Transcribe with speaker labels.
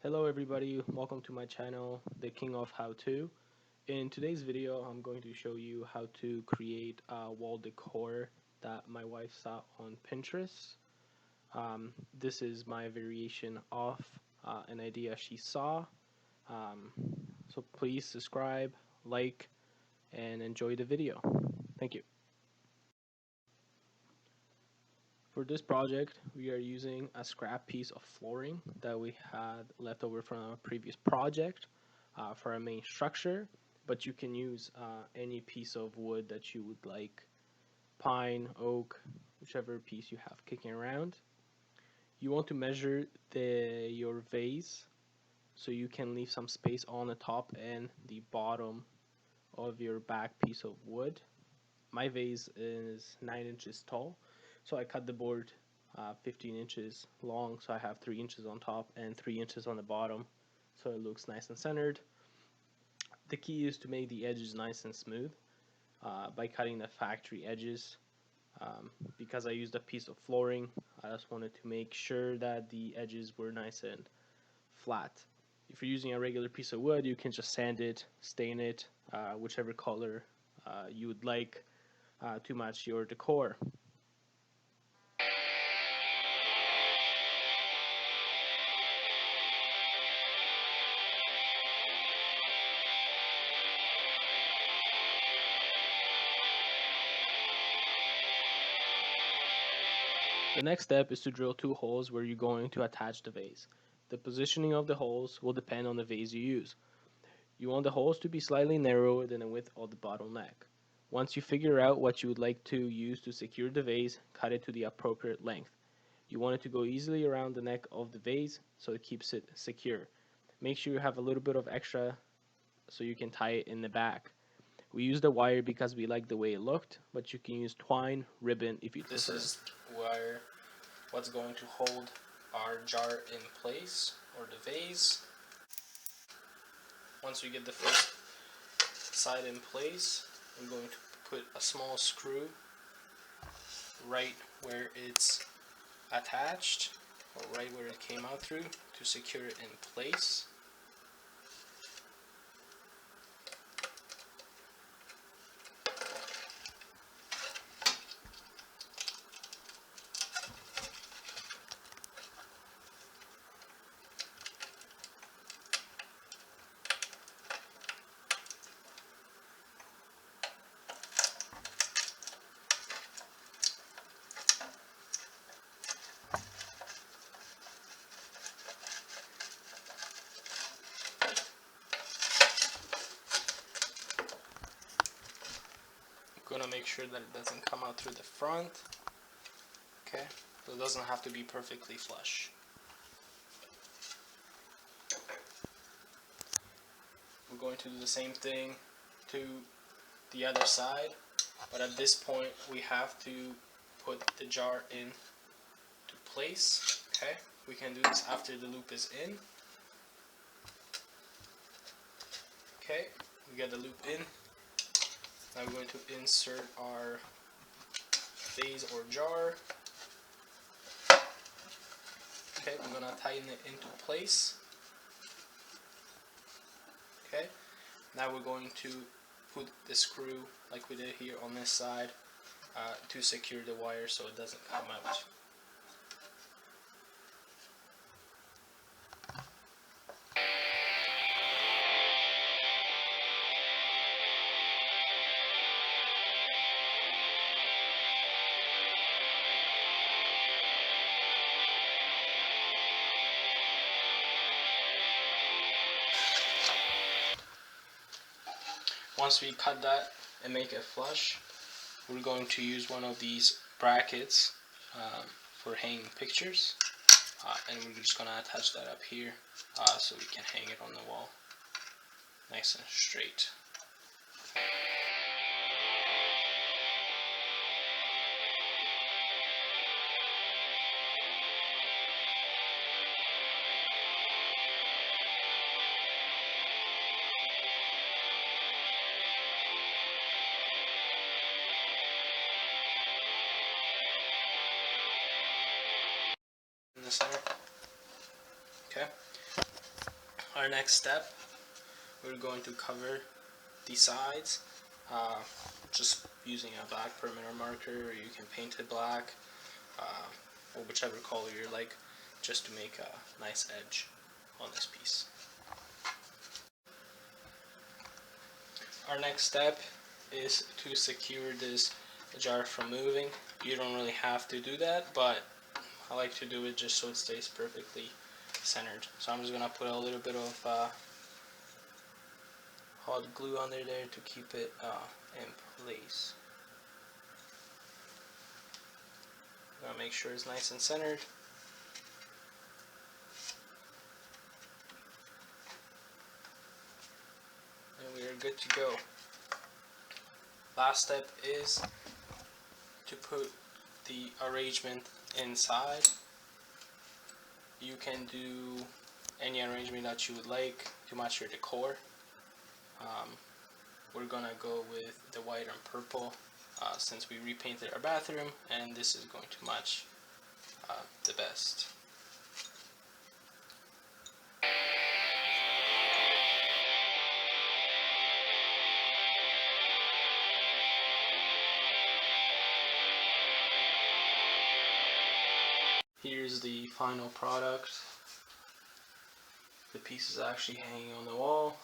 Speaker 1: Hello everybody, welcome to my channel, The King of How To. In today's video, I'm going to show you how to create a wall decor that my wife saw on Pinterest. This is my variation of an idea she saw. Um, so please subscribe, like, and enjoy the video. Thank you. For this project, we are using a scrap piece of flooring that we had left over from a previous project for our main structure, but you can use any piece of wood that you would like, pine, oak, whichever piece you have kicking around. You want to measure your vase so you can leave some space on the top and the bottom of your back piece of wood. My vase is 9 inches tall, so I cut the board 15 inches long, so I have 3 inches on top and 3 inches on the bottom, so it looks nice and centered. The key is to make the edges nice and smooth by cutting the factory edges. Because I used a piece of flooring, I just wanted to make sure that the edges were nice and flat. If you're using a regular piece of wood, you can just sand it, stain it, whichever color you would like to match your decor. The next step is to drill 2 holes where you're going to attach the vase. The positioning of the holes will depend on the vase you use. You want the holes to be slightly narrower than the width of the bottleneck. Once you figure out what you would like to use to secure the vase, cut it to the appropriate length. You want it to go easily around the neck of the vase so it keeps it secure. Make sure you have a little bit of extra so you can tie it in the back. We used a wire because we like the way it looked, but you can use twine, ribbon if you prefer. This is wire what's going to hold our jar in place, or the vase. Once we get the first side in place, I'm going to put a small screw right where it's attached, or right where it came out through, to secure it in place. Gonna make sure that it doesn't come out through the front. Okay, so it doesn't have to be perfectly flush. We're going to do the same thing to the other side, but at this point we have to put the jar in to place. Okay, we can do this after the loop is in. Okay, we get the loop in. Now we're going to insert our vase or jar. Okay, we're going to tighten it into place. Okay, now we're going to put the screw like we did here on this side to secure the wire so it doesn't come out. Once we cut that and make it flush, we're going to use one of these brackets for hanging pictures, and we're just going to attach that up here so we can hang it on the wall nice and straight. In the center. Okay. Our next step, we're going to cover the sides, uh, just using a black perimeter marker, or you can paint it black, or whichever color you like, just to make a nice edge on this piece. Our next step is to secure this jar from moving. You don't really have to do that, but I like to do it just so it stays perfectly centered. So I'm just gonna put a little bit of hot glue under there to keep it in place. I'm gonna make sure it's nice and centered. And we are good to go. Last step is to put the arrangement inside. You can do any arrangement that you would like to match your decor. We're gonna go with the white and purple since we repainted our bathroom, and this is going to match the best. Here's the final product. The piece is actually hanging on the wall.